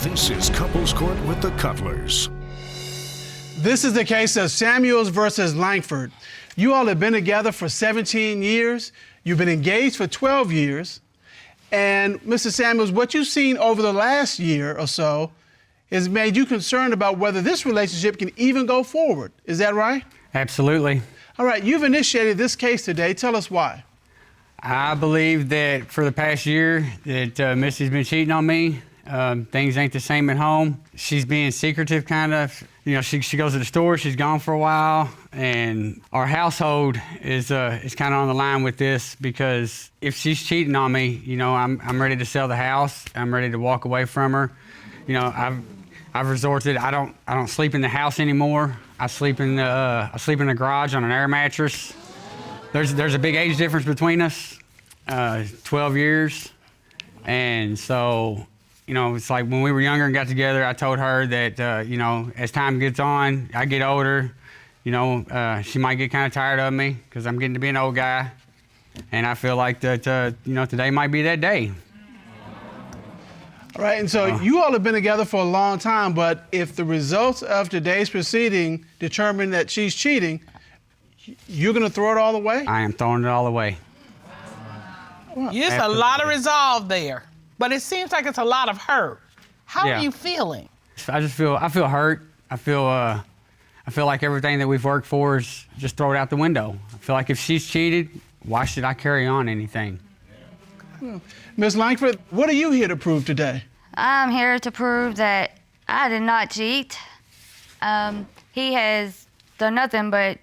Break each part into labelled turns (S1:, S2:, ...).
S1: This is Couples Court with the Cutlers.
S2: This is the case of Samuels versus Lankford. You all have been together for 17 years. You've been engaged for 12 years. And Mr. Samuels, what you've seen over the last year or so has made you concerned about whether this relationship can even go forward. Is that right?
S3: Absolutely.
S2: All right, you've initiated this case today. Tell us why.
S3: I believe that for the past year that Missy's been cheating on me. Things ain't the same at home. She's being secretive, kind of. You know, she goes to the store, she's gone for a while, and our household is kind of on the line with this because if she's cheating on me, you know, I'm ready to sell the house. I'm ready to walk away from her. You know, I've resorted. I don't sleep in the house anymore. I sleep in the garage on an air mattress. There's a big age difference between us, 12 years, and so. You know, it's like when we were younger and got together, I told her that, you know, as time gets on, I get older, you know, she might get kind of tired of me because I'm getting to be an old guy. And I feel like that, you know, today might be that day.
S2: All right, and so you all have been together for a long time, but if the results of today's proceeding determine that she's cheating, you're going to throw it all away?
S3: I am throwing it all away.
S4: Well, there's a lot of resolve there. But it seems like it's a lot of hurt. How are you feeling?
S3: I feel hurt. I feel like everything that we've worked for is just throw it out the window. I feel like if she's cheated, why should I carry on anything?
S2: Ms. Langford, what are you here to prove today?
S5: I'm here to prove that I did not cheat. He has done nothing but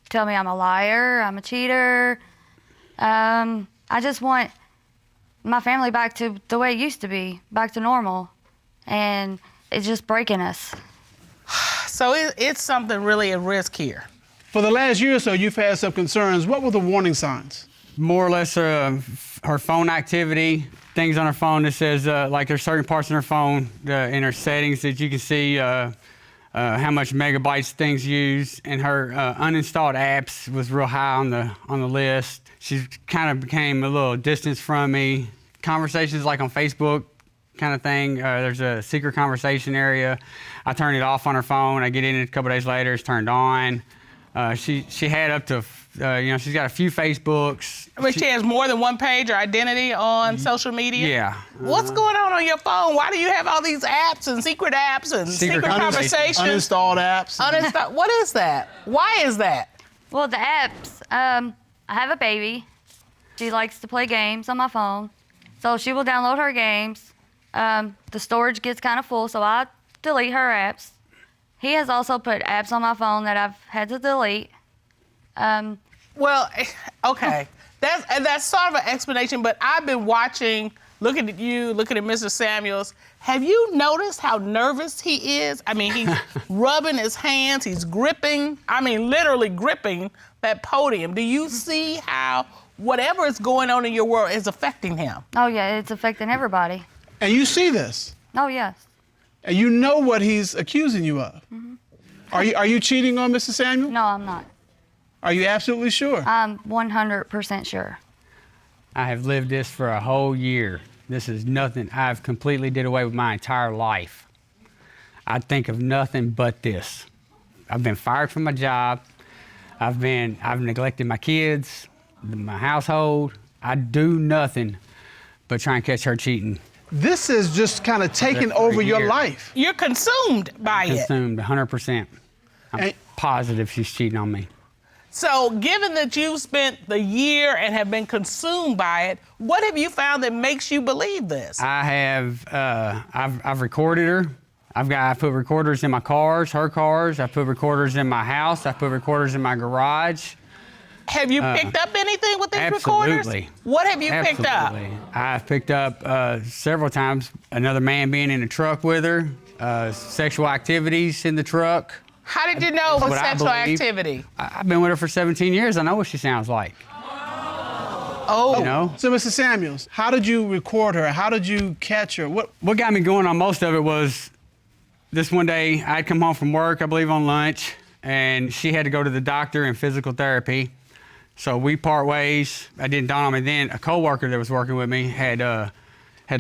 S5: tell me I'm a liar, I'm a cheater. I just want my family back to the way it used to be, back to normal, and it's just breaking us.
S4: So it's something really at risk here.
S2: For the last year or so, you've had some concerns. What were the warning signs?
S3: More or less her phone activity, things on her phone that says, like there's certain parts on her phone in her settings that you can see how much megabytes things use, and her uninstalled apps was real high on the list. She kind of became a little distance from me. Conversations like on Facebook kind of thing. There's a secret conversation area. I turn it off on her phone. I get in it a couple days later. It's turned on. She had up to, you know, she's got a few Facebooks.
S4: I mean, she has more than one page or identity on social media?
S3: Yeah.
S4: What's going on your phone? Why do you have all these apps and secret conversations?
S2: Uninstalled apps.
S4: What is that? Why is that?
S5: Well, the apps, I have a baby. She likes to play games on my phone. So she will download her games. The storage gets kind of full, so I delete her apps. He has also put apps on my phone that I've had to delete.
S4: Well, okay. That's sort of an explanation, but I've been watching, looking at you, looking at Mr. Samuels. Have you noticed how nervous he is? I mean, he's rubbing his hands, he's gripping, I mean, literally gripping that podium. Do you see how whatever is going on in your world is affecting him?
S5: Oh, yeah, it's affecting everybody.
S2: And you see this?
S5: Oh, yes.
S2: And you know what he's accusing you of? Mm-hmm. Are you cheating on Mr. Samuel?
S5: No, I'm not.
S2: Are you absolutely sure?
S5: I'm 100% sure.
S3: I have lived this for a whole year. This is nothing. I've completely did away with my entire life. I think of nothing but this. I've been fired from my job. I've neglected my kids, my household. I do nothing but try and catch her cheating.
S2: This is just kind of taking over your life.
S4: You're consumed by it.
S3: Consumed 100%. I'm positive she's cheating on me.
S4: So given that you've spent the year and have been consumed by it, what have you found that makes you believe this?
S3: I have, I've recorded her. I put recorders in my cars, her cars. I put recorders in my house. I put recorders in my garage.
S4: Have you picked up anything with these
S3: absolutely.
S4: recorders? What have you picked up?
S3: I've picked up several times another man being in the truck with her, sexual activities in the truck.
S4: How did you know it was sexual activity?
S3: I've been with her for 17 years. I know what she sounds like.
S4: Oh.
S3: You know?
S2: So, Mr. Samuels, how did you record her? How did you catch her? What
S3: got me going on most of it was this one day I'd come home from work, I believe on lunch, and she had to go to the doctor in physical therapy. So we part ways. It didn't dawn on me then. A coworker that was working with me had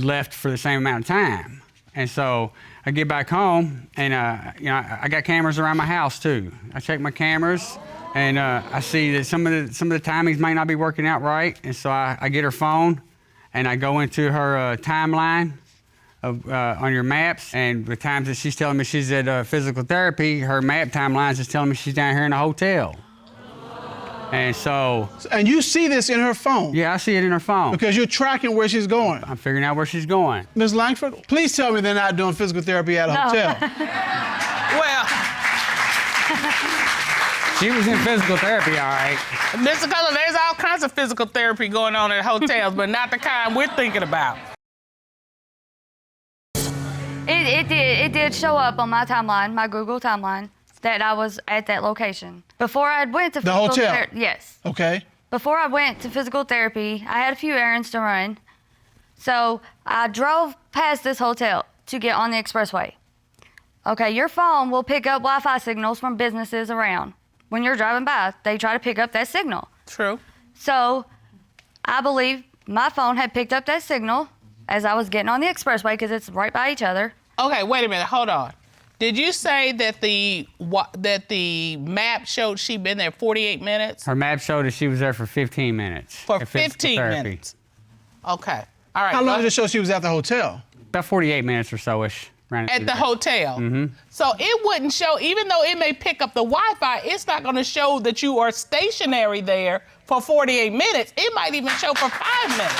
S3: left for the same amount of time. And so I get back home, and I got cameras around my house too. I check my cameras, and I see that some of the timings might not be working out right. And so I get her phone, and I go into her timeline on your maps, and the times that she's telling me she's at physical therapy, her map timelines is telling me she's down here in a hotel. And so...
S2: And you see this in her phone?
S3: Yeah, I see it in her phone.
S2: Because you're tracking where she's going.
S3: I'm figuring out where she's going.
S2: Ms. Langford, please tell me they're not doing physical therapy at a hotel.
S4: Well,
S3: she was in physical therapy, all right.
S4: Mr. Cologne, there's all kinds of physical therapy going on at hotels, but not the kind we're thinking about.
S5: It did show up on my timeline, my Google timeline, that I was at that location. Before I went to physical therapy. Yes.
S2: Okay.
S5: Before I went to physical therapy, I had a few errands to run. So I drove past this hotel to get on the expressway. Okay, your phone will pick up Wi-Fi signals from businesses around. When you're driving by, they try to pick up that signal.
S4: True.
S5: So I believe my phone had picked up that signal as I was getting on the expressway because it's right by each other.
S4: Okay, wait a minute, hold on. Did you say that the map showed she'd been there 48 minutes?
S3: Her map showed that she was there for 15 minutes.
S4: For 15 minutes. Okay. All right.
S2: How long did it show she was at the hotel?
S3: About 48 minutes or so-ish.
S4: At the hotel. Mm-hmm. So it wouldn't show, even though it may pick up the Wi-Fi, it's not going to show that you are stationary there for 48 minutes. It might even show for 5 minutes.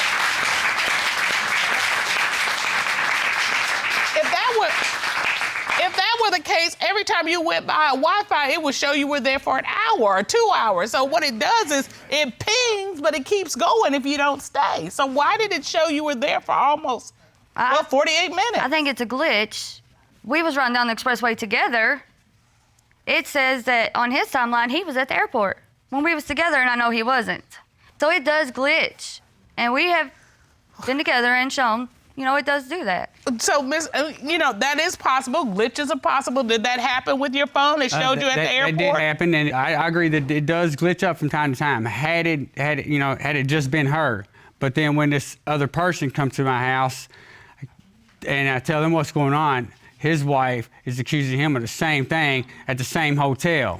S4: If that were the case, every time you went by a Wi-Fi, it would show you were there for an hour or 2 hours. So what it does is it pings, but it keeps going if you don't stay. So why did it show you were there for almost 48 minutes?
S5: I think it's a glitch. We was running down the expressway together. It says that on his timeline, he was at the airport when we was together, and I know he wasn't. So it does glitch. And we have been together and shown, it does do that.
S4: So, that is possible. Glitches are possible. Did that happen with your phone? It showed you at the airport?
S3: That did happen, and I agree that it does glitch up from time to time. Had it just been her. But then when this other person comes to my house and I tell them what's going on, his wife is accusing him of the same thing at the same hotel.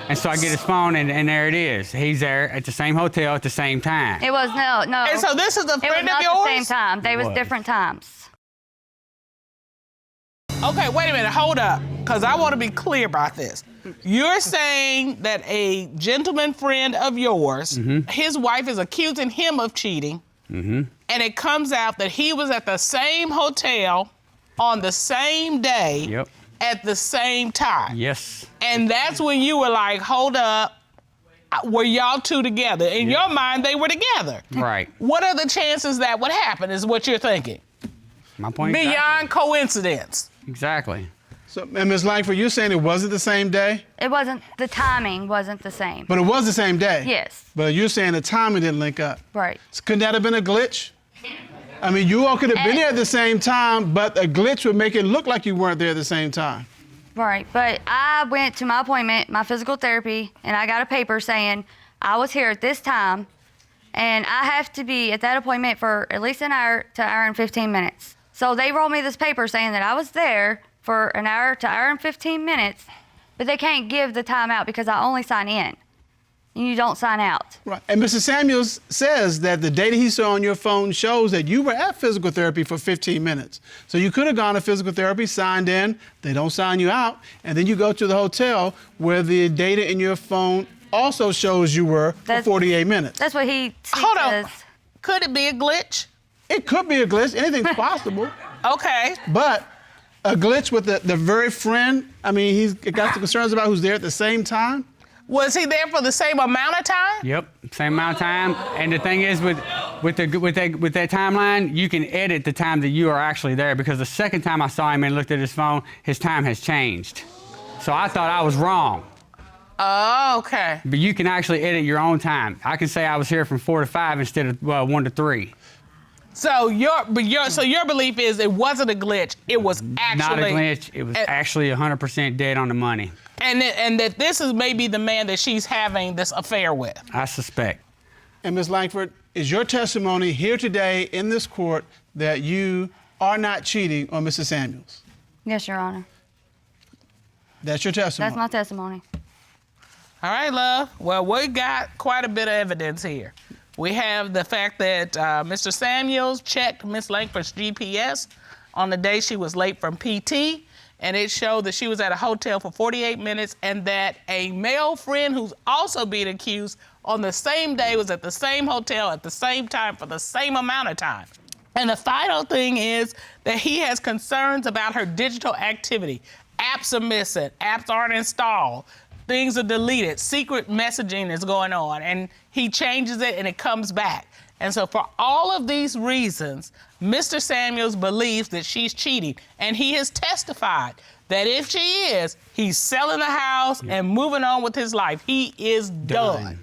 S3: And so I get his phone, and there it is. He's there at the same hotel at the same time.
S5: It was no.
S4: And so this is a friend of yours?
S5: It was not the same time. They was different times.
S4: Okay, wait a minute. Hold up, because I want to be clear about this. You're saying that a gentleman friend of yours, his wife is accusing him of cheating, and it comes out that he was at the same hotel on the same day.
S3: Yep.
S4: At the same time.
S3: Yes.
S4: And that's when you were like, hold up, were y'all two together? In your mind, they were together.
S3: Right.
S4: What are the chances that would happen is what you're thinking?
S3: My point.
S4: Beyond coincidence.
S3: Exactly.
S2: So, and Ms. Lankford, you're saying it wasn't the same day?
S5: It wasn't, the timing wasn't the same.
S2: But it was the same day?
S5: Yes.
S2: But you're saying the timing didn't link up?
S5: Right.
S2: So couldn't that have been a glitch? I mean, you all could have been there at the same time, but a glitch would make it look like you weren't there at the same time.
S5: Right, but I went to my appointment, my physical therapy, and I got a paper saying I was here at this time, and I have to be at that appointment for at least an hour to hour and 15 minutes. So they rolled me this paper saying that I was there for an hour to hour and 15 minutes, but they can't give the time out because I only sign in. You don't sign out.
S2: Right. And Mr. Samuels says that the data he saw on your phone shows that you were at physical therapy for 15 minutes. So you could have gone to physical therapy, signed in, they don't sign you out, and then you go to the hotel where the data in your phone also shows you were for 48 minutes.
S5: That's what he says.
S4: Hold on. Could it be a glitch?
S2: It could be a glitch. Anything's possible.
S4: Okay.
S2: But a glitch with the very friend, I mean, he's got the concerns about who's there at the same time.
S4: Was he there for the same amount of time?
S3: Yep, same amount of time. And the thing is, with that timeline, you can edit the time that you are actually there, because the second time I saw him and looked at his phone, his time has changed. So I thought I was wrong.
S4: Oh, okay.
S3: But you can actually edit your own time. I can say I was here from 4 to 5 instead of 1 to 3.
S4: So your belief is it wasn't a glitch. It was actually
S3: not a glitch. It was actually 100% dead on the money.
S4: And that this is maybe the man that she's having this affair with.
S3: I suspect.
S2: And Ms. Langford, is your testimony here today in this court that you are not cheating on Mrs. Samuels?
S5: Yes, Your Honor.
S2: That's your testimony.
S5: That's my testimony.
S4: All right, love. Well, we got quite a bit of evidence here. We have the fact that Mr. Samuels checked Miss Langford's GPS on the day she was late from PT, and it showed that she was at a hotel for 48 minutes and that a male friend who's also being accused on the same day was at the same hotel at the same time for the same amount of time. And the final thing is that he has concerns about her digital activity. Apps are missing, apps aren't installed, things are deleted, secret messaging is going on, and he changes it and it comes back. And so for all of these reasons, Mr. Samuels believes that she's cheating, and he has testified that if she is, he's selling the house and moving on with his life. He is done.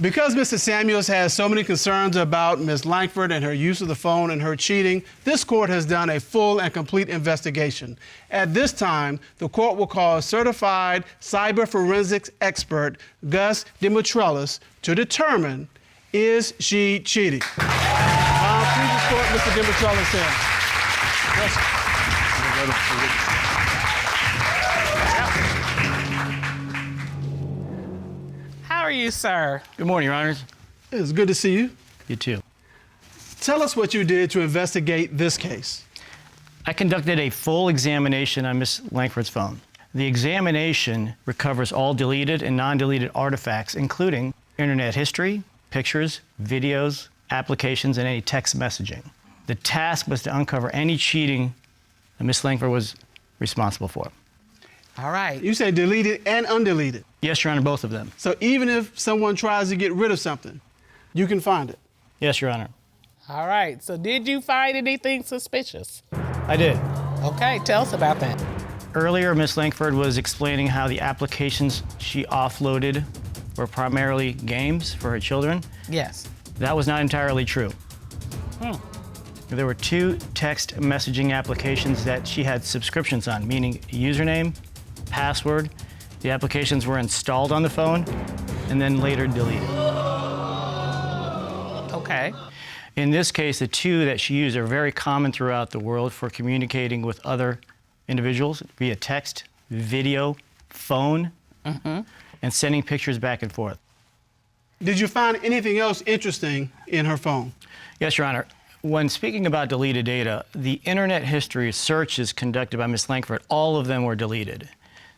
S2: Because Mr. Samuels has so many concerns about Ms. Lankford and her use of the phone and her cheating, this court has done a full and complete investigation. At this time, the court will call certified cyber forensics expert Gus Demetrellis to determine, is she cheating? Please escort Mr. Demetrellis in. Yes.
S4: How are you, sir?
S6: Good morning, Your Honors.
S2: It's good to see you.
S6: You too.
S2: Tell us what you did to investigate this case.
S6: I conducted a full examination on Miss Lankford's phone. The examination recovers all deleted and non-deleted artifacts, including internet history, pictures, videos, applications, and any text messaging. The task was to uncover any cheating that Miss Lankford was responsible for.
S4: All right.
S2: You say deleted and undeleted.
S6: Yes, Your Honor, both of them.
S2: So even if someone tries to get rid of something, you can find it.
S6: Yes, Your Honor.
S4: All right. So did you find anything suspicious?
S6: I did.
S4: Okay, tell us about that.
S6: Earlier, Miss Lankford was explaining how the applications she offloaded were primarily games for her children.
S4: Yes.
S6: That was not entirely true. There were 2 text messaging applications that she had subscriptions on, meaning username, password. The applications were installed on the phone and then later deleted.
S4: Okay.
S6: In this case, the 2 that she used are very common throughout the world for communicating with other individuals via text, video, phone, and sending pictures back and forth.
S2: Did you find anything else interesting in her phone?
S6: Yes, Your Honor. When speaking about deleted data, the internet history searches conducted by Ms. Lankford, all of them were deleted.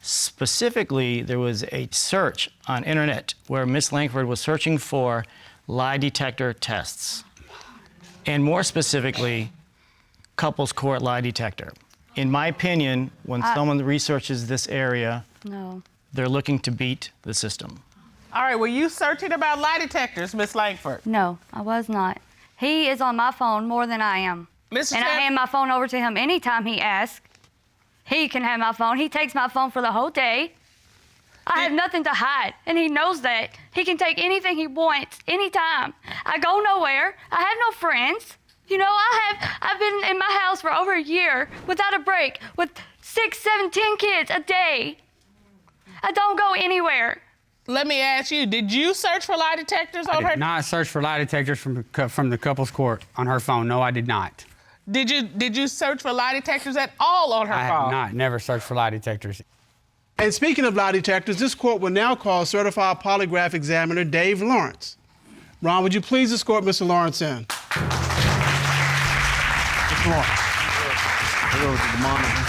S6: Specifically, there was a search on internet where Ms. Lankford was searching for lie detector tests. And more specifically, couples court lie detector. In my opinion, when someone researches this area,
S5: No.
S6: they're looking to beat the system.
S4: All right, were you searching about lie detectors, Miss Lankford?
S5: No, I was not. He is on my phone more than I am.
S4: Mr.
S5: And I hand my phone over to him anytime he asks. He can have my phone. He takes my phone for the whole day. I have nothing to hide, and he knows that. He can take anything he wants, anytime. I go nowhere. I have no friends. You know, I've been in my house for over a year without a break, with 6, 7, 10 kids a day. I don't go anywhere.
S4: Let me ask you, did you search for lie detectors on
S3: I
S4: her?
S3: did not search for lie detectors from the couple's court on her phone. No, I did not.
S4: Did you search for lie detectors at all on her
S3: I
S4: phone?
S3: have not. Never searched for lie detectors.
S2: And speaking of lie detectors, this court will now call certified polygraph examiner Dave Lawrence. Ron, would you please escort Mr. Lawrence in? Mr. Lawrence. Go to the monitor.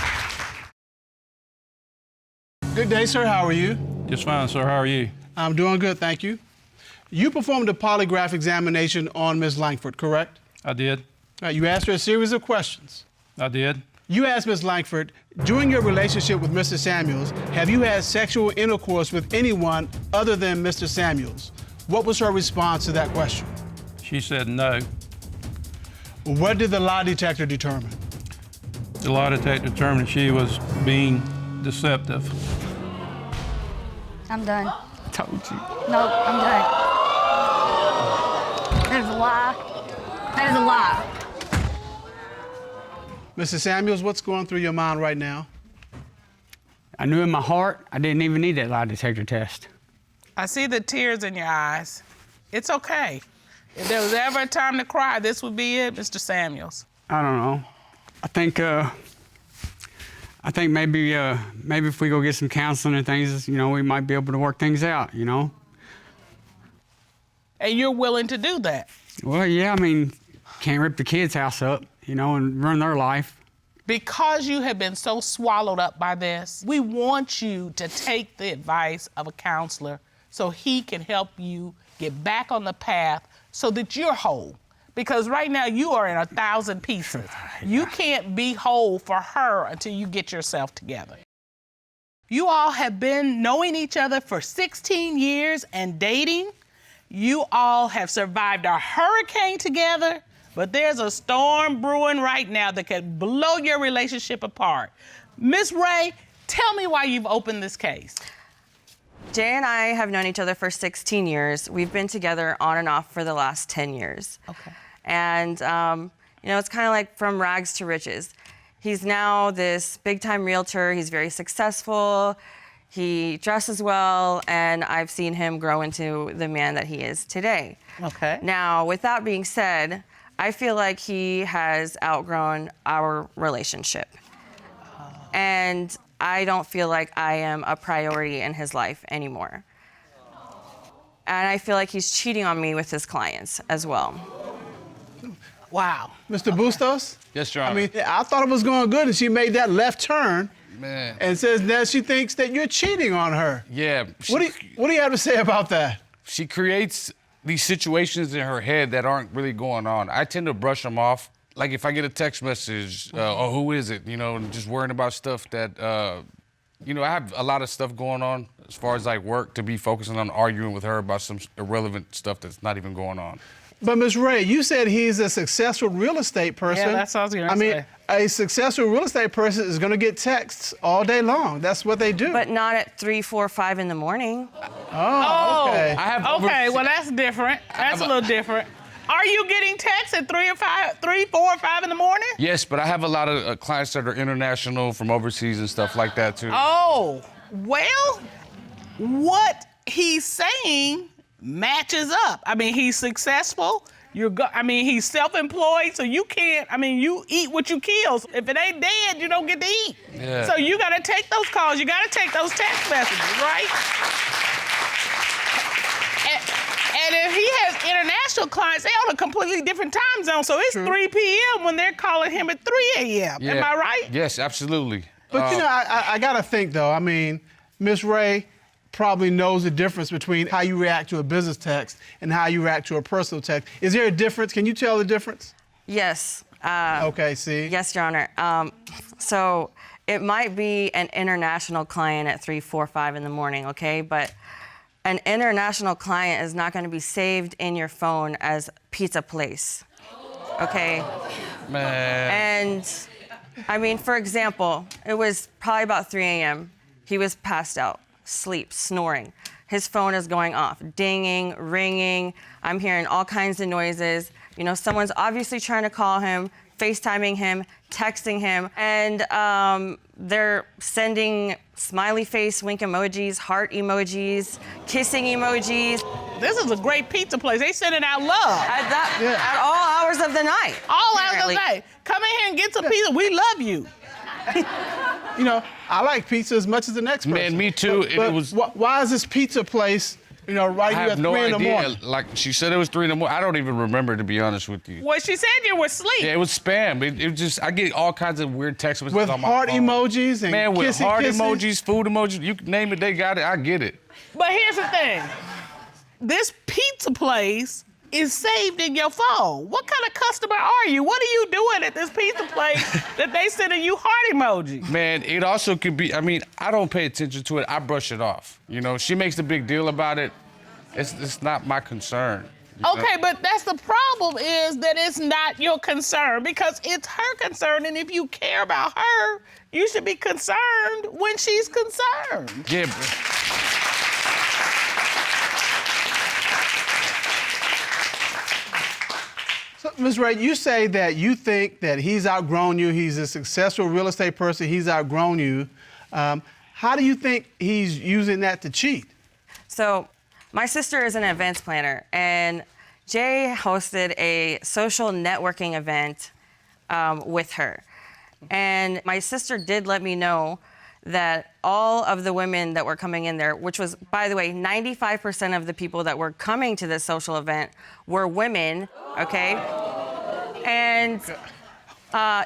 S2: Good day, sir. How are you?
S7: Just fine, sir. How are you?
S2: I'm doing good, thank you. You performed a polygraph examination on Ms. Lankford, correct?
S7: I did.
S2: You asked her a series of questions.
S7: I did.
S2: You asked Ms. Lankford, during your relationship with Mr. Samuels, have you had sexual intercourse with anyone other than Mr. Samuels? What was her response to that question?
S7: She said no.
S2: What did the lie detector determine?
S7: The lie detector determined she was being deceptive.
S5: I'm done.
S3: I told you.
S5: No, I'm done. That is a lie. That is a lie.
S2: Mr. Samuels, what's going through your mind right now?
S3: I knew in my heart I didn't even need that lie detector test.
S4: I see the tears in your eyes. It's okay. If there was ever a time to cry, this would be it, Mr. Samuels.
S3: I don't know. I think maybe if we go get some counseling and things, we might be able to work things out,
S4: And you're willing to do that?
S3: Well, yeah, can't rip the kids' house up, and ruin their life.
S4: Because you have been so swallowed up by this, we want you to take the advice of a counselor so he can help you get back on the path so that you're whole. Because right now you are in 1,000 pieces. You can't be whole for her until you get yourself together. You all have been knowing each other for 16 years and dating. You all have survived a hurricane together, but there's a storm brewing right now that could blow your relationship apart. Miss Ray, tell me why you've opened this case.
S8: Jay and I have known each other for 16 years. We've been together on and off for the last 10 years.
S4: Okay.
S8: And, it's kind of like from rags to riches. He's now this big-time realtor. He's very successful. He dresses well, and I've seen him grow into the man that he is today.
S4: Okay.
S8: Now, with that being said, I feel like he has outgrown our relationship. And I don't feel like I am a priority in his life anymore. And I feel like he's cheating on me with his clients as well.
S4: Wow.
S2: Mr. Bustos?
S9: Yes, Your Honor.
S2: I thought it was going good, and she made that left turn.
S9: Man.
S2: And says now she thinks that you're cheating on her.
S9: Yeah.
S2: What do you have to say about that?
S9: She creates these situations in her head that aren't really going on. I tend to brush them off. Like if I get a text message, oh, who is it? And just worrying about stuff that, I have a lot of stuff going on as far as like work to be focusing on arguing with her about some irrelevant stuff that's not even going on.
S2: But Ms. Ray, you said he's a successful real estate person.
S4: Yeah, that's what I was gonna say.
S2: A successful real estate person is going to get texts all day long. That's what they do.
S8: But not at 3, 4, 5 in the morning.
S2: Oh, okay.
S4: Well, that's different. That's a little different. Are you getting texts at 3, 4, or 5 in the morning?
S9: Yes, but I have a lot of clients that are international from overseas and stuff like that too.
S4: Oh, well, what he's saying matches up. He's successful. He's self-employed, so you can't, you eat what you kill. If it ain't dead, you don't get to eat.
S9: Yeah.
S4: So you gotta take those calls, you gotta take those text messages, right? And if he has international clients, they're on a completely different time zone, so it's 3 p.m. when they're calling him at 3 a.m.
S9: Yeah.
S4: Am I right?
S9: Yes, absolutely.
S2: But I gotta think though. Ms. Ray probably knows the difference between how you react to a business text and how you react to a personal text. Is there a difference? Can you tell the difference?
S8: Yes.
S2: Okay, see?
S8: Yes, Your Honor. So it might be an international client at 3, 4, 5 in the morning, okay? But an international client is not going to be saved in your phone as pizza place, okay?
S9: Man.
S8: And, for example, it was probably about 3 a.m. He was passed out, sleep, snoring. His phone is going off, dinging, ringing. I'm hearing all kinds of noises. Someone's obviously trying to call him, FaceTiming him, texting him, and they're sending smiley face wink emojis, heart emojis, kissing emojis.
S4: This is a great pizza place. They sending out love.
S8: At all hours of the night.
S4: All hours of the night. Come in here and get some pizza. We love you.
S2: I like pizza as much as the next person.
S9: Man, me too.
S2: But why is this pizza place, right here at 3 in the morning?
S9: Like she said, it was 3 in the morning. I don't even remember, to be honest with you.
S4: Well, she said you were asleep.
S9: Yeah, it was spam. It just I get all kinds of weird text messages
S2: With
S9: on my
S2: heart
S9: phone.
S2: emojis and
S9: man, with
S2: kissy
S9: heart
S2: kissy?
S9: emojis, food emojis, you name it, they got it. I get it.
S4: But here's the thing. This pizza place is saved in your phone. What kind of customer are you? What are you doing at this pizza place that they sending you heart emojis?
S9: Man, it also could be, I don't pay attention to it. I brush it off. She makes a big deal about it. It's not my concern.
S4: Okay, but that's the problem is that it's not your concern because it's her concern. And if you care about her, you should be concerned when she's concerned.
S9: Yeah.
S2: So, Ms. Ray, you say that you think that he's outgrown you. He's a successful real estate person. He's outgrown you. How do you think he's using that to cheat?
S8: So my sister is an events planner, and Jay hosted a social networking event with her. And my sister did let me know that all of the women that were coming in there, which was, by the way, 95% of the people that were coming to this social event were women, okay? And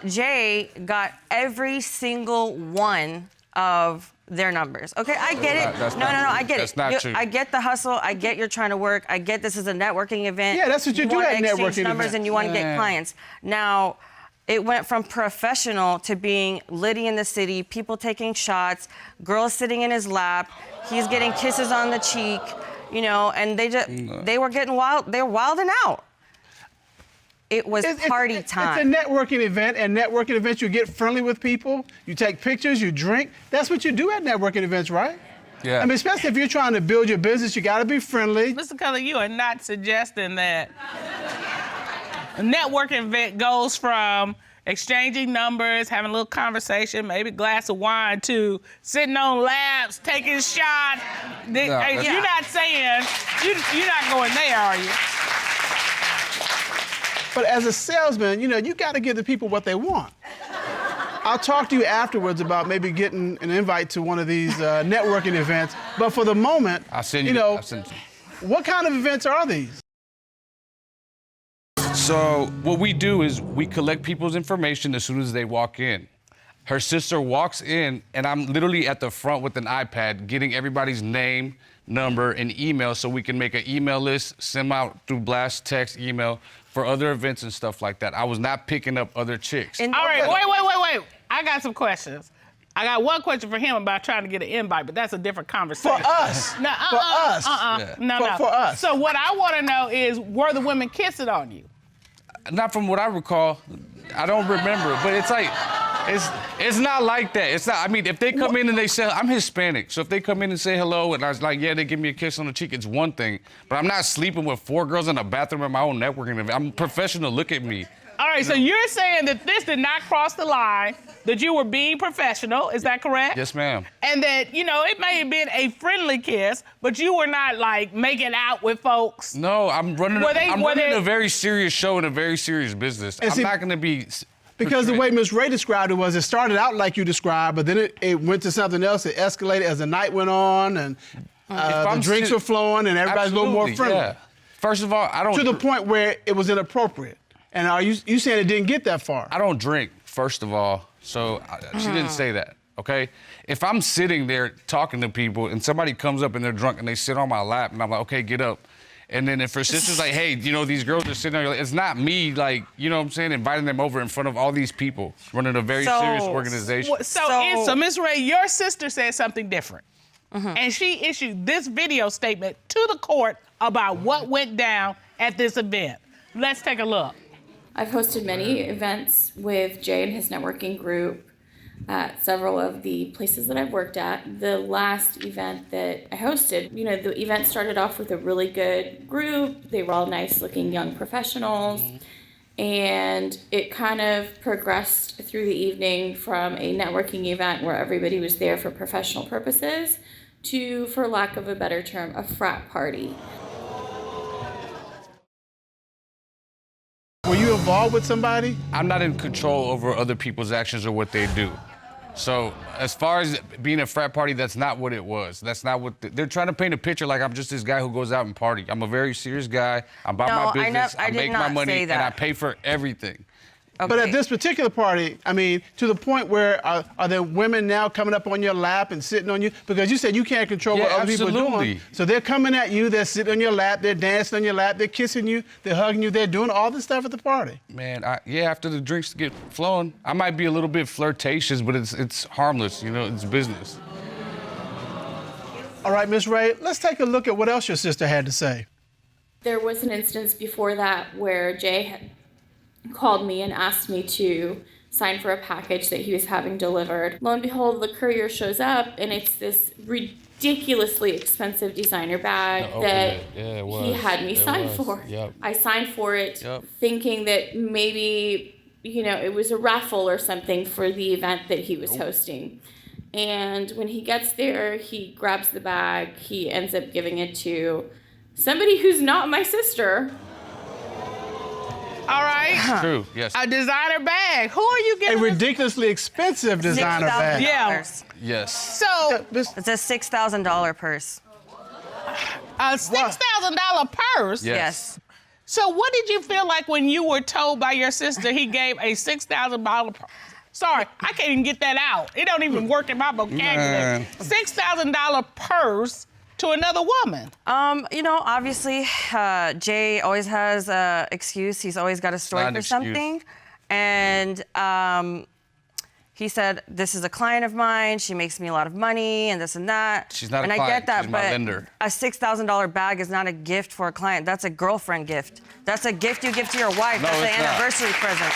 S8: Jay got every single one of their numbers. Okay, I get it. No, I get it.
S9: That's not true.
S8: I get the hustle. I get you're trying to work. I get this is a networking event.
S2: Yeah, that's what you do
S8: want
S2: at
S8: to exchange
S2: networking
S8: numbers
S2: events.
S8: and you want to get clients. Now, it went from professional to being Liddy in the city, people taking shots, girls sitting in his lap, he's getting kisses on the cheek, you know, and they were getting wild. They were wilding out. It was party time.
S2: It's a networking event, and networking events, you get friendly with people, you take pictures, you drink. That's what you do at networking events, right?
S9: Yeah.
S2: I mean, especially if you're trying to build your business, you got to be friendly.
S4: Mr. Cullen, you are not suggesting that a networking event goes from exchanging numbers, having a little conversation, maybe a glass of wine, to sitting on laps, taking shots. You're not saying, you're not going there, are you?
S2: But as a salesman, you know, you got to give the people what they want. I'll talk to you afterwards about maybe getting an invite to one of these networking events. But for the moment, what kind of events are these?
S9: So what we do is we collect people's information as soon as they walk in. Her sister walks in, and I'm literally at the front with an iPad getting everybody's name, number, and email so we can make an email list, send out through blast, text, email for other events and stuff like that. I was not picking up other chicks.
S4: All right, wait. I got some questions. I got one question for him about trying to get an invite, but that's a different conversation.
S2: For us.
S4: No,
S2: For us.
S4: No.
S2: For us.
S4: So what I want to know is, were the women kissing on you?
S9: Not from what I recall. I don't remember, but it's like, it's not like that. It's not, I mean, if they come in and they say, I'm Hispanic, so if they come in and say hello and I was like, yeah, they give me a kiss on the cheek, it's one thing. But I'm not sleeping with 4 girls in a bathroom at my own networking event. I'm professional, look at me.
S4: All right, so you're saying that this did not cross the line, that you were being professional, is that correct?
S9: Yes, ma'am.
S4: And that, you know, it may have been a friendly kiss, but you were not, like, making out with folks.
S9: No, I'm running a very serious show and a very serious business. I'm not gonna be...
S2: Because the way Ms. Ray described it was, it started out like you described, but then it went to something else. It escalated as the night went on, and the drinks were flowing, and everybody's a little more friendly.
S9: Yeah. First of all, I don't...
S2: To the point where it was inappropriate. And are you saying it didn't get that far?
S9: I don't drink, first of all, so she didn't say that, okay? If I'm sitting there talking to people and somebody comes up and they're drunk and they sit on my lap and I'm like, okay, get up. And then if her sister's like, hey, you know, these girls are sitting there, it's not me, like, you know what I'm saying, inviting them over in front of all these people, running a very serious organization.
S4: So Ms. Ray, your sister said something different. And she issued this video statement to the court about what went down at this event. Let's take a look.
S10: I've hosted many events with Jay and his networking group at several of the places that I've worked at. The last event that I hosted, you know, the event started off with a really good group. They were all nice looking young professionals. And it kind of progressed through the evening from a networking event where everybody was there for professional purposes to, for lack of a better term, a frat party.
S2: Were you involved with somebody?
S9: I'm not in control over other people's actions or what they do. So as far as being a frat party, that's not what it was. That's not what they're trying to paint a picture like I'm just this guy who goes out and party. I'm a very serious guy. I'm about my business. I make my money and I pay for everything.
S2: Okay. But at this particular party, I mean, to the point where are there women now coming up on your lap and sitting on you? Because you said you can't control what other people are doing. So they're coming at you, they're sitting on your lap, they're dancing on your lap, they're kissing you, they're hugging you, they're doing all this stuff at the party.
S9: Man, after the drinks get flowing, I might be a little bit flirtatious, but it's harmless, you know, it's business.
S2: All right, Ms. Ray, let's take a look at what else your sister had to say.
S10: There was an instance before that where Jay had called me and asked me to sign for a package that he was having delivered. Lo and behold, the courier shows up and it's this ridiculously expensive designer bag that he had me sign for.
S9: Yep.
S10: I signed for it thinking that maybe, you know, it was a raffle or something for the event that he was hosting. And when he gets there, he grabs the bag, he ends up giving it to somebody who's not my sister.
S4: All right.
S9: True. Yes.
S4: A designer bag. Who are you
S2: A
S4: getting?
S2: ridiculously expensive designer bag.
S4: Yeah.
S9: Yes.
S4: So
S2: This-
S8: It's a $6,000 purse.
S4: a $6,000 purse.
S8: Yes.
S4: So what did you feel like when you were told by your sister he gave a $6,000 purse? Sorry, I can't even get that out. It don't even work in my vocabulary. $6,000 purse to another woman.
S8: You know, obviously, Jay always has an excuse. He's always got a story
S9: not an
S8: for
S9: excuse.
S8: something. And he said, this is a client of mine. She makes me a lot of money and this and that.
S9: She's not a
S8: and
S9: client,
S8: I get that,
S9: she's my
S8: but
S9: lender.
S8: a $6,000 bag is not a gift for a client. That's a girlfriend gift. That's a gift you give to your wife.
S9: No,
S8: That's an
S9: it's not.
S8: anniversary present.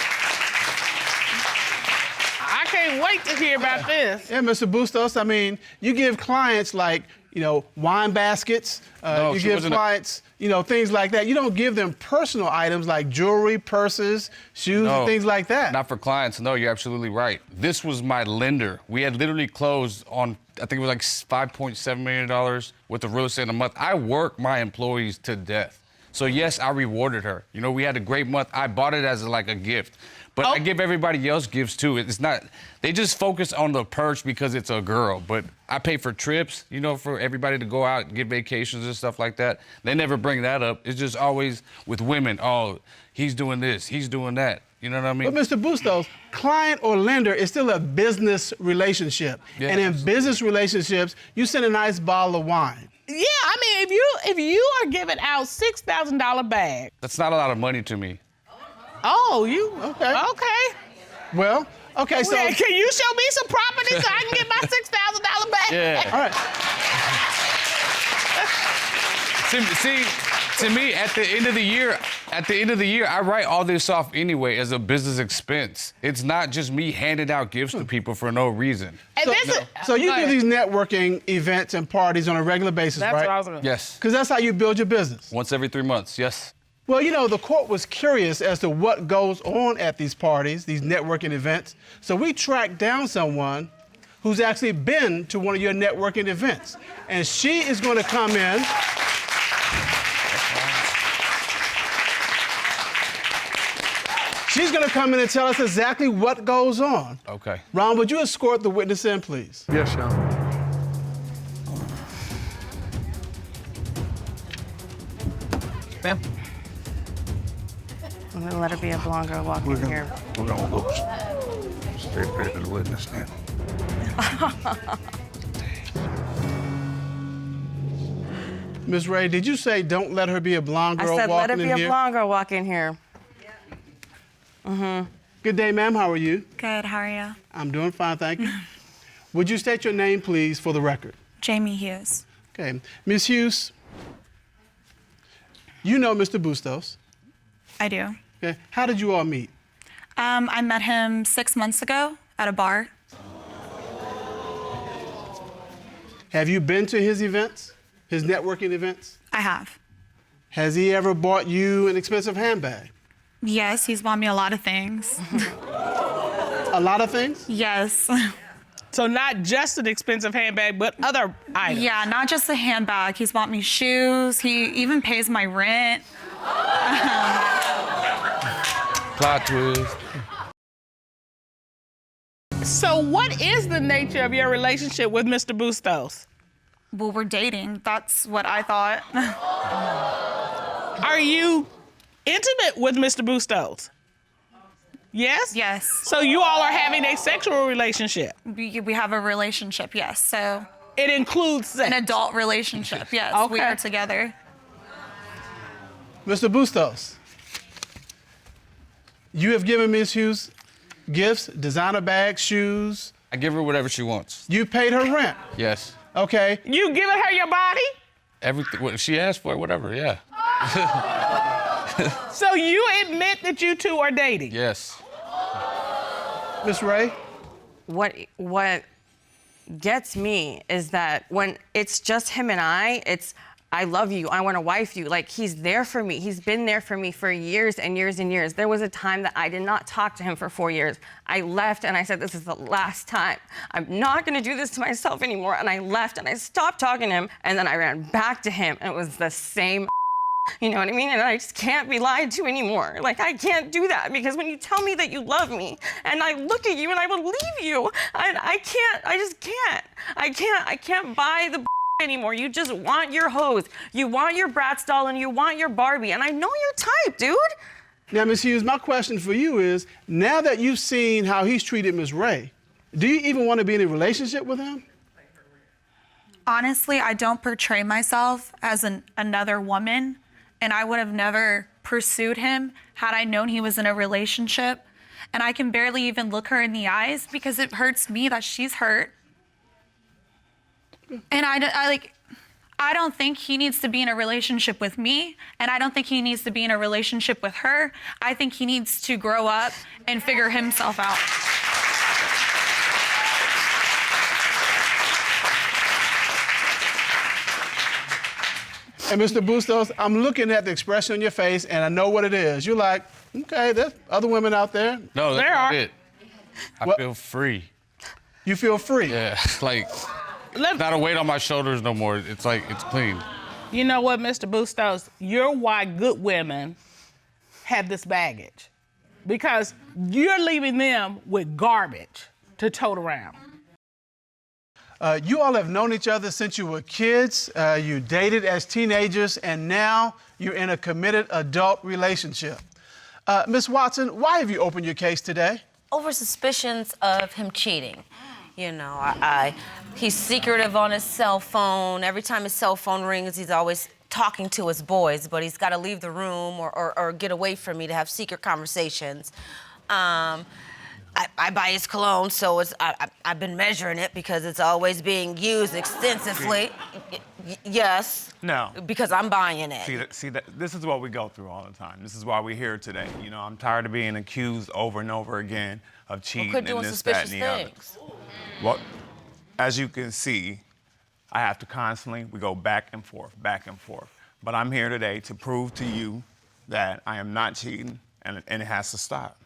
S4: I can't wait to hear about this.
S2: Yeah, Mr. Bustos, I mean, you give clients like, wine baskets.
S9: No,
S2: you
S9: she
S2: give
S9: wasn't a-
S2: clients, things like that. You don't give them personal items like jewelry, purses, shoes, and things like that.
S9: Not for clients. No, you're absolutely right. This was my lender. We had literally closed on, I think it was like $5.7 million worth of real estate in a month. I work my employees to death. So yes, I rewarded her. We had a great month. I bought it as like a gift. But I give everybody else gifts too. It's not, they just focus on the purse because it's a girl. But I pay for trips, for everybody to go out and get vacations and stuff like that. They never bring that up. It's just always with women. Oh, he's doing this, he's doing that. You know what I mean?
S2: But Mr. Bustos, client or lender is still a business relationship.
S9: Yeah,
S2: and in
S9: absolutely.
S2: business relationships, you send a nice bottle of wine.
S4: Yeah, I mean, if you are giving out $6,000 bag.
S9: That's not a lot of money to me.
S4: Oh, you
S2: Okay.
S4: Okay.
S2: Well, okay, so...
S4: Yeah, can you show me some property so I can get my $6,000 bag?
S9: Yeah.
S2: All right.
S9: See, to me, at the end of the year, I write all this off anyway as a business expense. It's not just me handing out gifts to people for no reason.
S4: And this is,
S2: So you
S4: go
S2: do
S4: ahead.
S2: these networking events and parties on a regular basis,
S4: That's
S2: right?
S4: what I was gonna.
S9: Yes.
S2: Because that's how you build your business.
S9: Once every 3 months, yes.
S2: Well, the court was curious as to what goes on at these parties, these networking events. So we tracked down someone who's actually been to one of your networking events. And she is going to come in. She's going to come in and tell us exactly what goes on.
S9: Okay.
S2: Ron, would you escort the witness in, please?
S11: Yes, Sean. Ma'am?
S8: I'm gonna let it be a blonde girl walk in here.
S11: We're gonna go straight back to the witness stand.
S2: Ms. Ray, did you say don't let her be a blonde girl
S8: I said, let
S2: walking
S8: it
S2: in
S8: be a
S2: here?
S8: blonde girl walk in here.
S2: Good day, ma'am. How are you?
S12: Good, how are you?
S2: I'm doing fine, thank you. Would you state your name, please, for the record?
S12: Jamie Hughes.
S2: Okay. Ms. Hughes, you know Mr. Bustos.
S12: I do.
S2: Okay. How did you all meet?
S12: I met him 6 months ago at a bar.
S2: Have you been to his events, his networking events?
S12: I have.
S2: Has he ever bought you an expensive handbag?
S12: Yes, he's bought me a lot of things.
S2: A lot of things?
S12: Yes.
S4: So not just an expensive handbag, but other items.
S12: Yeah, not just a handbag. He's bought me shoes. He even pays my rent.
S9: Plot twist.
S4: So what is the nature of your relationship with Mr. Bustos?
S12: Well, we're dating. That's what I thought.
S4: Are you intimate with Mr. Bustos? Yes?
S12: Yes.
S4: So you all are having a sexual relationship?
S12: We have a relationship, yes. So
S4: It includes sex?
S12: an adult relationship, yes. We
S4: Okay.
S12: are together.
S2: Mr. Bustos, you have given Ms. Hughes gifts, designer bags, shoes.
S9: I give her whatever she wants.
S2: You paid her rent,
S9: Yes.
S2: okay?
S4: You giving her your body?
S9: Everything. What she asked for, whatever. Yeah.
S4: So you admit that you two are dating?
S9: Yes.
S2: Ms. Ray?
S8: What gets me is that when it's just him and I love you, I want to wife you. Like, he's there for me. He's been there for me for years and years and years. There was a time that I did not talk to him for 4 years. I left and I said, this is the last time. I'm not going to do this to myself anymore. And I left and I stopped talking to him. And then I ran back to him and it was the same You know what I mean? And I just can't be lied to anymore. Like, I can't do that because when you tell me that you love me and I look at you and I believe you, I just can't. I can't buy the anymore. You just want your hose. You want your Bratz doll and you want your Barbie. And I know your type, dude.
S2: Now, Ms. Hughes, my question for you is, now that you've seen how he's treated Ms. Ray, do you even want to be in a relationship with him?
S12: Honestly, I don't portray myself as another woman, and I would have never pursued him had I known he was in a relationship. And I can barely even look her in the eyes because it hurts me that she's hurt. And I don't think he needs to be in a relationship with me, and I don't think he needs to be in a relationship with her. I think he needs to grow up and figure himself out.
S2: And Mr. Bustos, I'm looking at the expression on your face, and I know what it is. You're like, okay, there's other women out there.
S9: No, that's not it. I feel free.
S2: You feel free?
S9: Yeah, like, not a weight on my shoulders no more. It's like, it's clean.
S4: You know what, Mr. Bustos? You're why good women have this baggage. Because you're leaving them with garbage to tote around.
S2: You all have known each other since you were kids, you dated as teenagers, and now you're in a committed adult relationship. Ms. Watson, why have you opened your case today?
S13: Over suspicions of him cheating. You know, he's secretive on his cell phone. Every time his cell phone rings, he's always talking to his boys, but he's got to leave the room or get away from me to have secret conversations. I buy his cologne, so I've been measuring it because it's always being used extensively. Yes.
S14: No.
S13: Because I'm buying it.
S14: See that this is what we go through all the time. This is why we're here today. You know, I'm tired of being accused over and over again of cheating
S13: quit doing
S14: and this,
S13: suspicious
S14: that, and the
S13: things.
S14: other. Well, as you can see, I have to constantly, we go back and forth, back and forth. But I'm here today to prove to you that I am not cheating and it has to stop.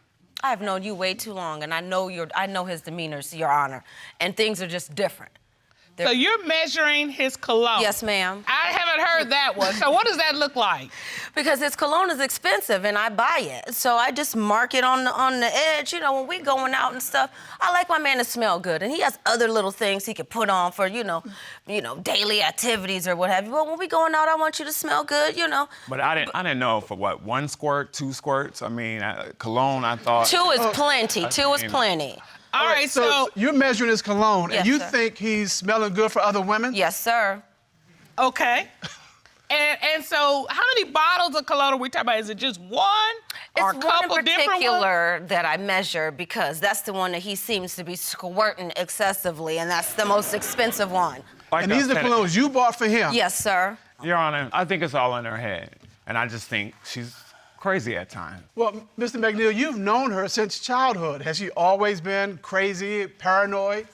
S13: I've known you way too long, and I know his demeanor, Your Honor, and things are just different.
S4: So you're measuring his cologne?
S13: Yes, ma'am.
S4: I haven't heard that one. So what does that look like?
S13: Because his cologne is expensive, and I buy it. So I just mark it on the edge. You know, when we going out and stuff, I like my man to smell good, and he has other little things he could put on for, you know, daily activities or what have you. But when we going out, I want you to smell good, you know.
S14: But I didn't know for what, 1 squirt, 2 squirts? I mean, cologne, I thought.
S13: 2 is plenty. 2 is plenty.
S4: All right, so
S2: you're measuring his cologne,
S13: Yes,
S2: and you
S13: sir.
S2: think he's smelling good for other women?
S13: Yes, sir.
S4: Okay. And so how many bottles of cologne are we talking about? Is it just one or a
S13: It's
S4: couple
S13: one in
S4: different ones?
S13: particular that I measure because that's the one that he seems to be squirting excessively, and that's the most expensive one.
S14: Like
S2: And
S14: I
S2: these are the
S14: said,
S2: colognes you bought for him?
S13: Yes, sir.
S14: Your Honor, I think it's all in her head. And I just think she's crazy at times.
S2: Well, Mr. McNeil, you've known her since childhood. Has she always been crazy, paranoid?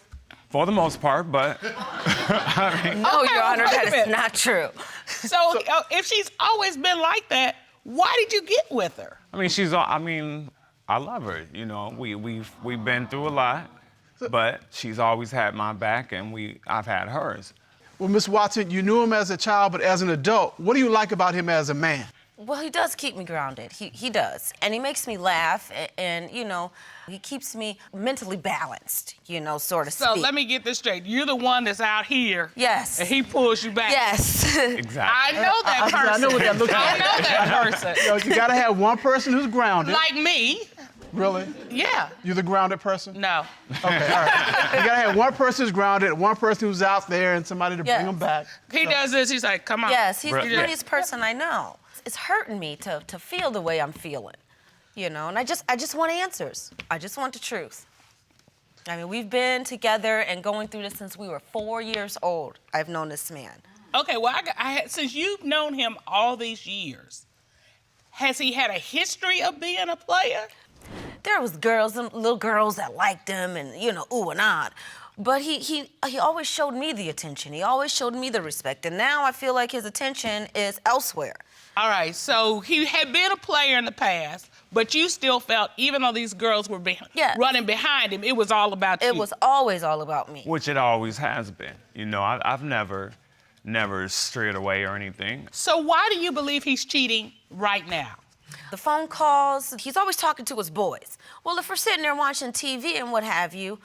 S14: For the most part, but I mean,
S13: No,
S4: Okay,
S13: Your Honor,
S4: wait a
S13: that is
S4: minute.
S13: not true.
S4: So if she's always been like that, why did you get with her?
S14: I mean, I love her. You know, we've been through a lot, but she's always had my back, and I've had hers.
S2: Well, Ms. Watson, you knew him as a child, but as an adult, what do you like about him as a man?
S13: Well, he does keep me grounded. He does. And he makes me laugh, and you know, he keeps me mentally balanced, you know, sort of
S4: So
S13: speak.
S4: let me get this straight. You're the one that's out here.
S13: Yes.
S4: And he pulls you back.
S13: Yes.
S14: Exactly.
S4: I know that person.
S2: I know what that looks
S4: I
S2: like.
S4: know that person.
S2: You know, you gotta have one person who's grounded.
S4: Like me.
S2: Really?
S4: Yeah.
S2: You're the grounded person?
S4: No.
S2: Okay, all right. You gotta have one person who's grounded, one person who's out there, and somebody to
S13: Yes.
S2: bring them back.
S4: He does this. He's like, come on.
S13: Yes, he's the
S14: Yeah.
S13: prettiest person I know. It's hurting me to feel the way I'm feeling, you know, and I just want answers. I just want the truth. I mean, we've been together and going through this since we were 4 years old. I've known this man.
S4: Okay, well, since you've known him all these years, has he had a history of being a player?
S13: There was little girls that liked him and, you know, ooh and ah. But he always showed me the attention. He always showed me the respect. And now I feel like his attention is elsewhere.
S4: All right, so he had been a player in the past, but you still felt, even though these girls were running behind him, it was all about you.
S13: It was always all about me.
S14: Which it always has been. You know, I've never never strayed away or anything.
S4: So why do you believe he's cheating right now?
S13: The phone calls, he's always talking to his boys. Well, if we're sitting there watching TV and what have you,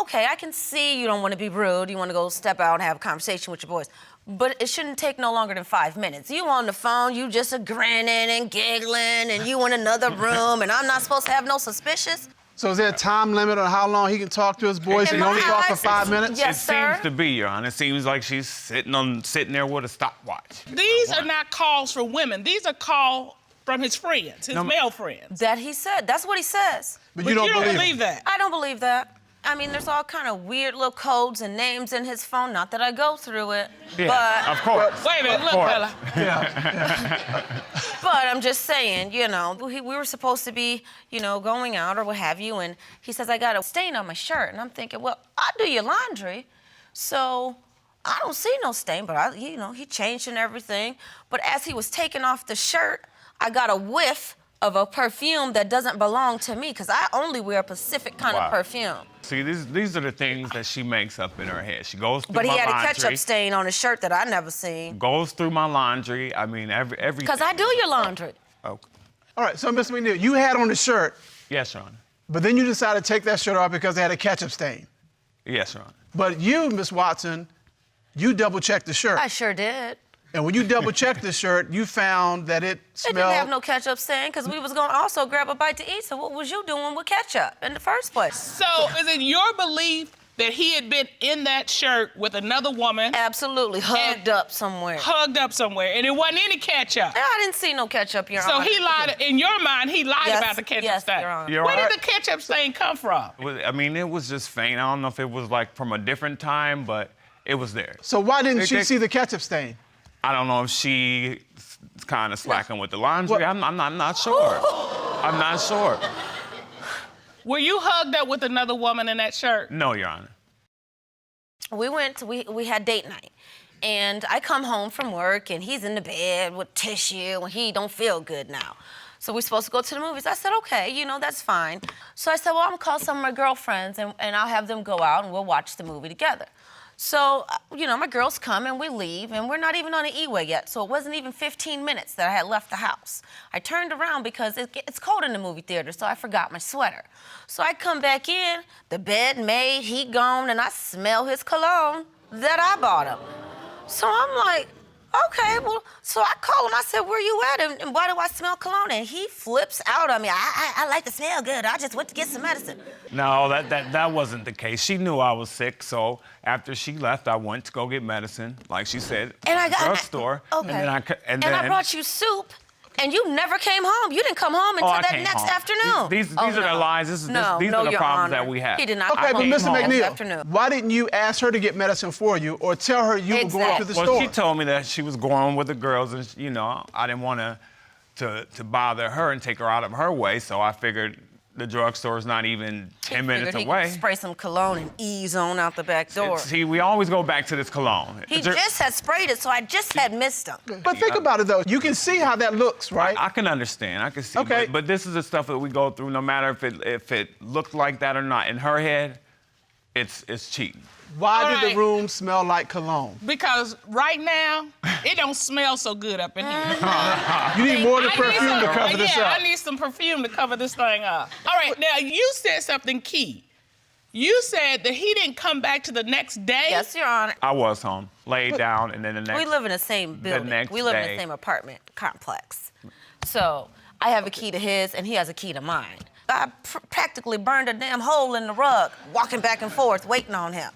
S13: okay, I can see you don't want to be rude. You want to go step out and have a conversation with your boys. But it shouldn't take no longer than 5 minutes. You on the phone, you just a grinning and giggling, and you in another room, and I'm not supposed to have no suspicious.
S2: So is there a time limit on how long he can talk to his boys?
S13: In
S2: He only
S13: my
S2: talk for
S13: eyes,
S2: 5 minutes?
S13: Yes,
S14: it
S13: sir.
S14: seems to be, Your Honor. It seems like she's sitting there with a stopwatch.
S4: These are not calls from women. These are calls from his friends, his male friends.
S13: That he said. That's what he says.
S2: But you don't believe
S4: that.
S13: I don't believe that. I mean, there's all kind of weird little codes and names in his phone. Not that I go through it, but
S14: Of course.
S4: Wait a minute, look, fella.
S13: But I'm just saying, you know, we were supposed to be, you know, going out or what have you, and he says, I got a stain on my shirt. And I'm thinking, well, I do your laundry, so I don't see no stain, but you know, he changed and everything. But as he was taking off the shirt, I got a whiff of a perfume that doesn't belong to me, because I only wear a specific kind of perfume.
S14: See, these are the things that she makes up in her head. She goes through
S13: But
S14: my
S13: he had
S14: laundry,
S13: a ketchup stain on his shirt that I never seen.
S14: goes through my laundry. I mean, everything.
S13: Because I do your laundry.
S14: Okay.
S2: All right, so Mr. McNeil, you had on the shirt,
S14: Yes, Your Honor.
S2: but then you decided to take that shirt off because it had a ketchup stain.
S14: Yes, Your Honor.
S2: But you, Miss Watson, you double-checked the shirt.
S13: I sure did.
S2: And when you double-checked the shirt, you found that it
S13: It
S2: smelled...
S13: didn't have no ketchup stain, because we was going to also grab a bite to eat. So what was you doing with ketchup in the first place?
S4: So is it your belief that he had been in that shirt with another woman?
S13: Absolutely, hugged up somewhere.
S4: Hugged up somewhere, and it wasn't any ketchup.
S13: I didn't see no ketchup, Your
S4: So
S13: Honor.
S4: he lied, in your mind, he lied
S13: Yes,
S4: about the ketchup
S13: yes,
S4: stain.
S13: Your Honor.
S14: You're
S4: Where
S14: right.
S4: did the ketchup stain come from?
S14: I mean, it was just faint. I don't know if it was like from a different time, but it was there.
S2: So why didn't she
S14: They-
S2: see the ketchup stain?
S14: I don't know if she kind of slacking with the laundry. I'm not sure. I'm not sure.
S4: Were you hugged up with another woman in that shirt?
S14: No, Your Honor.
S13: We had date night. And I come home from work, and he's in the bed with tissue, and he don't feel good now. So we're supposed to go to the movies. I said, okay, you know, that's fine. So I said, well, I'm gonna call some of my girlfriends, and I'll have them go out, and we'll watch the movie together. So, you know, my girls come, and we leave, and we're not even on the E-way yet, so it wasn't even 15 minutes that I had left the house. I turned around because it's cold in the movie theater, so I forgot my sweater. So I come back in, the bed made, he gone, and I smell his cologne that I bought him. So I'm like, okay, well, so I call him. I said, where you at, and why do I smell cologne? And he flips out on me. I like to smell good. I just went to get some medicine.
S14: No, that wasn't the case. She knew I was sick, so after she left, I went to go get medicine, like she said,
S13: And I got
S14: drugstore.
S13: Okay.
S14: And then
S13: I brought you soup, and you never came home. You didn't come home until
S14: I
S13: that
S14: came
S13: next
S14: home.
S13: afternoon.
S14: These
S13: Oh,
S14: are the
S13: no.
S14: lies. These are the
S13: Your
S14: problems that
S13: Honor.
S14: we have.
S13: He did not.
S2: Okay, but
S13: come
S2: Mr.
S13: home this
S2: McNeil,
S13: afternoon.
S2: why didn't you ask her to get medicine for you or tell her you were going to the
S14: Well,
S2: store?
S14: she told me that she was going with the girls, and you know, I didn't want to bother her and take her out of her way, so I figured the drugstore's not even 10 minutes
S13: Figured he
S14: away.
S13: could spray some cologne and ease on out the back door.
S14: See, we always go back to this cologne.
S13: He just had sprayed it, so I just had missed him.
S2: But think about it, though. You can see how that looks, right?
S14: I can understand. I can see.
S2: Okay.
S14: But this is the stuff that we go through, no matter if it looked like that or not. In her head, it's cheating.
S2: Why
S4: All
S2: did
S4: right.
S2: the room smell like cologne?
S4: Because right now, it don't smell so good up in here.
S2: You need more than
S4: I need
S2: perfume to
S4: some-
S2: cover this
S4: yeah,
S2: up.
S4: I need some perfume to cover this thing up. All right, now you said something key. You said that he didn't come back to the next day.
S13: Yes, Your Honor.
S14: I was home, laid down, and then the next.
S13: We live in the same building.
S14: next
S13: We live in
S14: day-
S13: the same apartment complex. So I have a key to his, and he has a key to mine. I practically burned a damn hole in the rug, walking back and forth, waiting on him.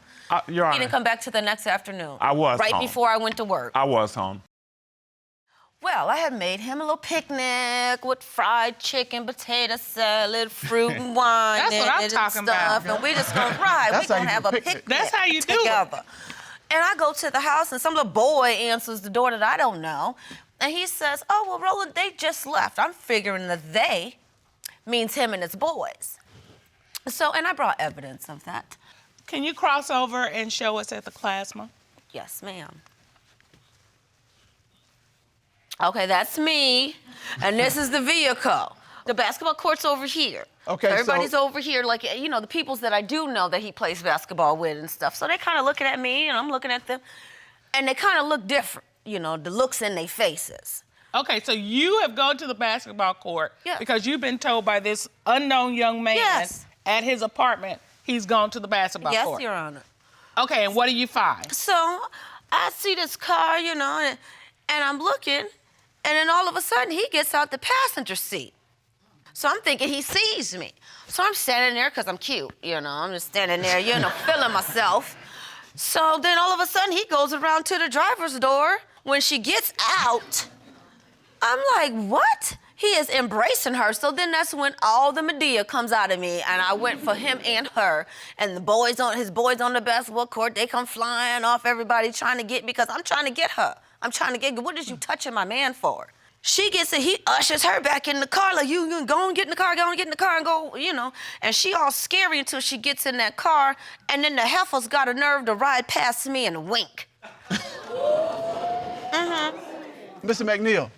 S14: Your
S13: He
S14: Honor,
S13: didn't come back to the next afternoon.
S14: I was
S13: right
S14: home.
S13: before I went to work.
S14: I was home.
S13: Well, I had made him a little picnic with fried chicken, potato salad, fruit and wine.
S4: That's what I'm
S13: and
S4: talking
S13: stuff.
S4: about.
S13: And we just gonna ride.
S2: That's
S13: We
S2: how
S13: gonna
S2: you
S13: have
S2: do
S13: a
S2: picnic.
S13: picnic
S4: That's how you do it.
S13: together. And I go to the house, and some little boy answers the door that I don't know. And he says, oh, well, Roland, they just left. I'm figuring that they means him and his boys. So, and I brought evidence of that.
S4: Can you cross over and show us at the plasma?
S13: Yes, ma'am. Okay, that's me, and this is the vehicle. The basketball court's over here.
S2: Okay, so-
S13: Everybody's over here, like, you know, the peoples that I do know that he plays basketball with and stuff. So they're kind of looking at me, and I'm looking at them. and they kind of look different, you know, the looks in their faces.
S4: Okay, so you have gone to the basketball court because you've been told by this unknown young man at his apartment he's gone to the basketball court.
S13: Yes, Your Honor.
S4: Okay, and what do you find?
S13: So I see this car, you know, and I'm looking, and then all of a sudden he gets out the passenger seat. So I'm thinking he sees me. So I'm standing there because I'm cute, you know. I'm just standing there, you know, feeling myself. So then all of a sudden he goes around to the driver's door. When she gets out, I'm like, what? He is embracing her. So then that's when all the Medea comes out of me, and I went for him and her. And his boys on the basketball court, they come flying off, everybody trying to get me because I'm trying to get her. I'm trying to get, what is you touching my man for? She gets it, he ushers her back in the car, like, you go and get in the car, and go, you know. And she all scary until she gets in that car, and then the heifer's got a nerve to ride past me and wink.
S2: Mr. McNeil.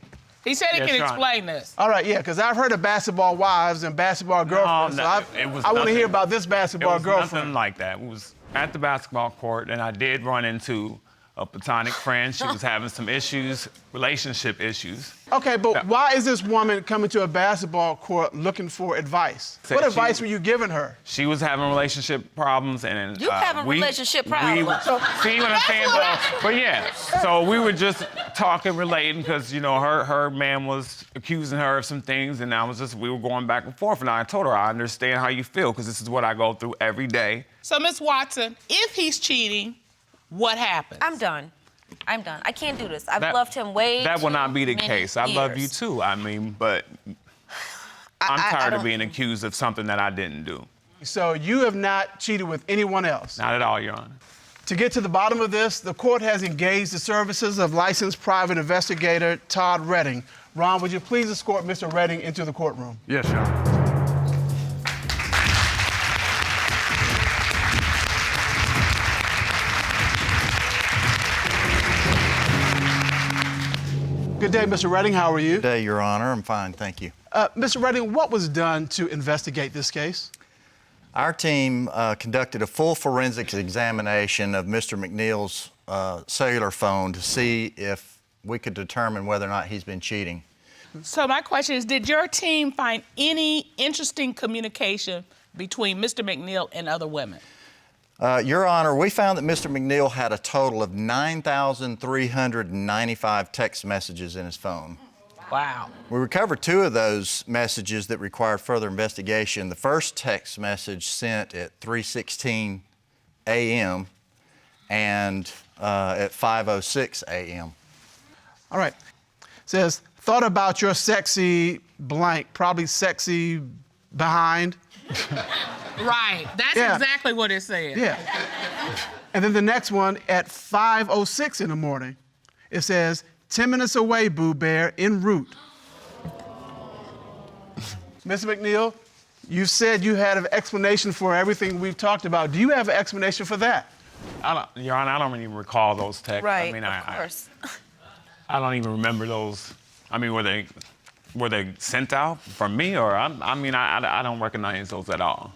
S4: He said he can explain this.
S2: All right, yeah, because I've heard of basketball wives and basketball girlfriends. I want to hear about this basketball girlfriend.
S14: Nothing like that. It was at the basketball court, and I did run into a platonic friend. She was having some issues, relationship issues.
S2: Okay, but why is this woman coming to a basketball court looking for advice? What advice were you giving her?
S14: She was having relationship problems, and
S13: you having relationship problems.
S14: See what I'm saying? But yeah, so we were just talking, relating, because you know her man was accusing her of some things, and we were going back and forth. And I told her I understand how you feel because this is what I go through every day.
S4: So Ms. Watson, if he's cheating, what happens?
S13: I'm done. I can't do this. I've loved him way
S14: That will not be the
S13: many
S14: case. I love you too. I mean, but I'm tired of being accused of something that I didn't do.
S2: So you have not cheated with anyone else?
S14: Not at all, Your Honor.
S2: To get to the bottom of this, the court has engaged the services of licensed private investigator Todd Redding. Ron, would you please escort Mr. Redding into the courtroom?
S11: Yes, Your Honor.
S2: Good day, Mr. Redding. How are you?
S15: Good day, Your Honor. I'm fine, thank you.
S2: Mr. Redding, what was done to investigate this case?
S15: Our team conducted a full forensics examination of Mr. McNeil's cellular phone to see if we could determine whether or not he's been cheating.
S4: So my question is, did your team find any interesting communication between Mr. McNeil and other women?
S15: Your Honor, we found that Mr. McNeil had a total of 9,395 text messages in his phone.
S4: Wow.
S15: We recovered 2 of those messages that required further investigation. The first text message sent at 3:16 a.m. and at 5:06 a.m.
S2: All right. It says, thought about your sexy blank, probably sexy behind.
S4: Right. That's exactly what it said.
S2: Yeah. And then the next one at 5:06 in the morning, it says, 10 minutes away, Boo Bear, en route. Mr. McNeil, you said you had an explanation for everything we've talked about. Do you have an explanation for that?
S14: Your Honor, I don't even recall those texts.
S13: Right,
S14: I mean,
S13: of course.
S14: I don't even remember those. I mean, were they sent out from me, or I don't recognize those at all.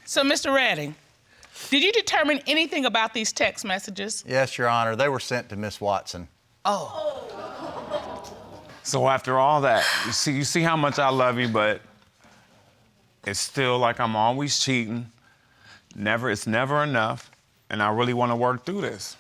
S4: So, Mr. Redding, did you determine anything about these text messages?
S15: Yes, Your Honor. They were sent to Miss Watson.
S4: Oh.
S14: So after all that, you see how much I love you, but it's still like I'm always cheating. It's never enough, and I really want to work through this.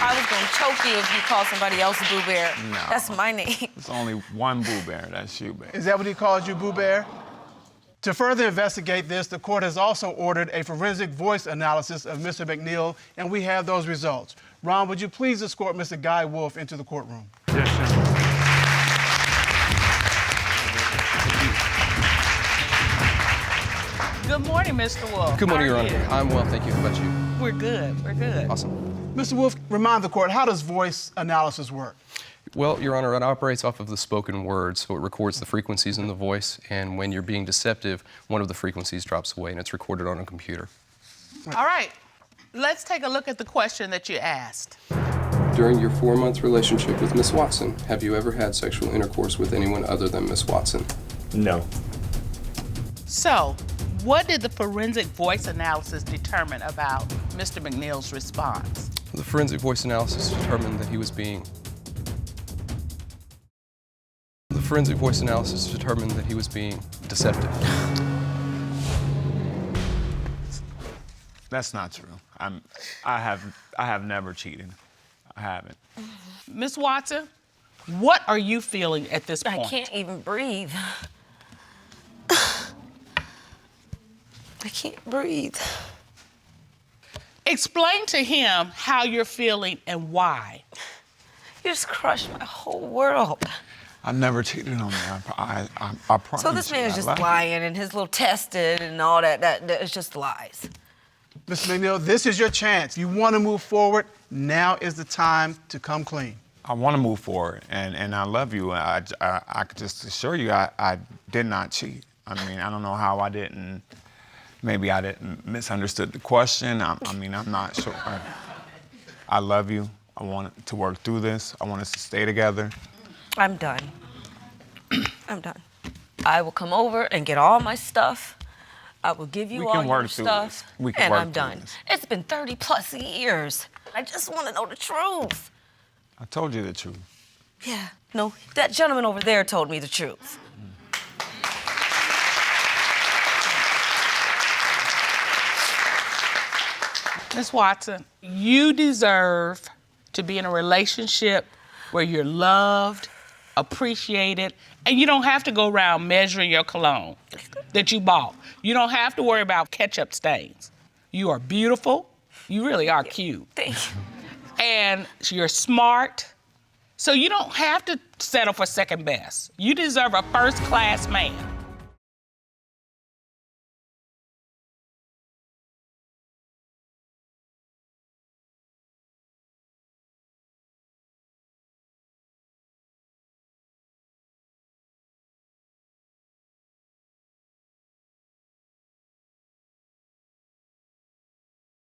S13: I was gonna choke you if you called somebody else Boo Bear.
S14: No.
S13: That's my name.
S14: There's only one Boo Bear, that's you, babe.
S2: Is that what he called you, Boo Bear? To further investigate this, the court has also ordered a forensic voice analysis of Mr. McNeil, and we have those results. Ron, would you please escort Mr. Guy Wolf into the courtroom?
S11: Yes, sir.
S4: Good morning, Mr. Wolf.
S16: Good morning, Your
S4: How are
S16: Honor.
S4: you?
S16: I'm well, thank you. How about you?
S4: We're good. We're good.
S16: Awesome.
S2: Mr. Wolf, remind the court, how does voice analysis work?
S16: Well, Your Honor, it operates off of the spoken word, so it records the frequencies in the voice, and when you're being deceptive, one of the frequencies drops away, and it's recorded on a computer.
S4: All right. Let's take a look at the question that you asked.
S16: During your 4-month relationship with Miss Watson, have you ever had sexual intercourse with anyone other than Miss Watson?
S14: No.
S4: So, What did the forensic voice analysis determine about Mr. McNeil's response?
S16: The forensic voice analysis determined that he was being deceptive.
S14: That's not true. I have never cheated. I haven't.
S4: Ms. Watson, what are you feeling at this point?
S13: I can't even breathe. I can't breathe.
S4: Explain to him how you're feeling and why.
S13: You just crushed my whole world.
S14: I never cheated on me. I promise.
S13: So this man is
S14: I
S13: just
S14: love you.
S13: lying and his little tested and all that. That is just lies.
S2: Mr. McNeil, this is your chance. You want to move forward. Now is the time to come clean.
S14: I want to move forward, and I love you. I could just assure you I did not cheat. I mean, I don't know how I didn't. Maybe I didn't misunderstood the question. I'm not sure. I love you. I want to work through this. I want us to stay together.
S13: I'm done. I'm done. I will come over and get all my stuff. I will give you all your stuff, and I'm done. It's been 30+ years. I just want to know the truth.
S14: I told you the truth.
S13: Yeah, no, that gentleman over there told me the truth.
S4: Ms. Watson, you deserve to be in a relationship where you're loved, appreciated, and you don't have to go around measuring your cologne that you bought. You don't have to worry about ketchup stains. You are beautiful. You really are cute.
S13: Thank you.
S4: And you're smart. So you don't have to settle for second best. You deserve a first-class man.